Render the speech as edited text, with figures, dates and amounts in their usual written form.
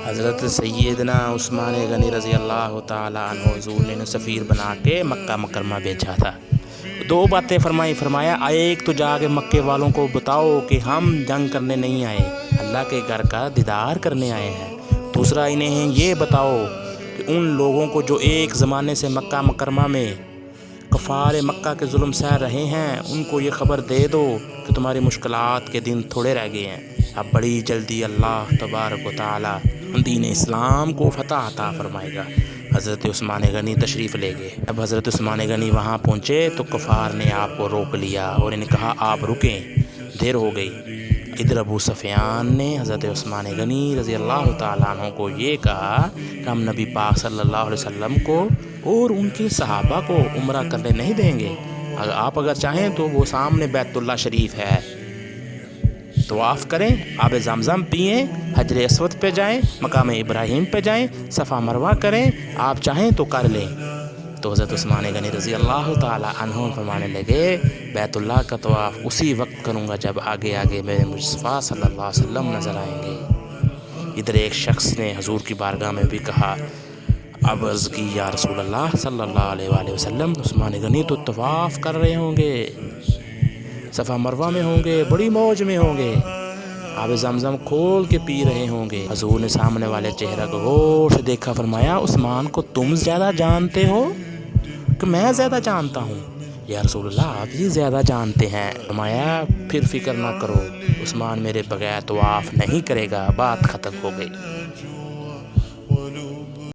حضرت سیدنا عثمان غنی رضی اللہ تعالیٰ عنہ حضور نے سفیر بنا کے مکہ مکرمہ بھیجا تھا۔ دو باتیں فرمایا، ایک تو جا کے مکے والوں کو بتاؤ کہ ہم جنگ کرنے نہیں آئے، اللہ کے گھر کا دیدار کرنے آئے ہیں۔ دوسرا انہیں یہ بتاؤ کہ ان لوگوں کو جو ایک زمانے سے مکہ مکرمہ میں کفار مکہ کے ظلم سہ رہے ہیں، ان کو یہ خبر دے دو کہ تمہاری مشکلات کے دن تھوڑے رہ گئے ہیں، اب بڑی جلدی اللہ تبارک و تعالیٰ دین اسلام کو فتح عطا فرمائے گا۔ حضرت عثمان غنی تشریف لے گئے۔ اب حضرت عثمان غنی وہاں پہنچے تو کفار نے آپ کو روک لیا اور انہیں کہا آپ رکیں، دیر ہو گئی۔ ادھر ابو سفیان نے حضرت عثمان غنی رضی اللہ تعالیٰ عنہ کو یہ کہا کہ ہم نبی پاک صلی اللہ علیہ وسلم کو اور ان کے صحابہ کو عمرہ کرنے نہیں دیں گے، اگر چاہیں تو وہ سامنے بیت اللہ شریف ہے، طواف کریں، آب زمزم پئیں، حجر اسود پہ جائیں، مقام ابراہیم پہ جائیں، صفا مروہ کریں، آپ چاہیں تو کر لیں۔ تو حضرت عثمان غنی رضی اللہ تعالیٰ عنہ فرمانے لگے بیت اللہ کا طواف اسی وقت کروں گا جب آگے آگے میرے مصطفیٰ صلی اللہ علیہ وسلم نظر آئیں گے۔ ادھر ایک شخص نے حضور کی بارگاہ میں بھی کہا، اب عرض کی یا رسول اللہ صلی اللہ علیہ وآلہ وسلم، عثمان غنی تو طواف کر رہے ہوں گے، صفا مروہ میں ہوں گے، بڑی موج میں ہوں گے، آب زمزم کھول کے پی رہے ہوں گے۔ حضور نے سامنے والے چہرہ کو غور سے دیکھا، فرمایا عثمان کو تم زیادہ جانتے ہو کہ میں زیادہ جانتا ہوں؟ یا رسول اللہ آپ ہی زیادہ جانتے ہیں۔ فرمایا پھر فکر نہ کرو، عثمان میرے بغیر طواف نہیں کرے گا، بات ختم ہو گئی۔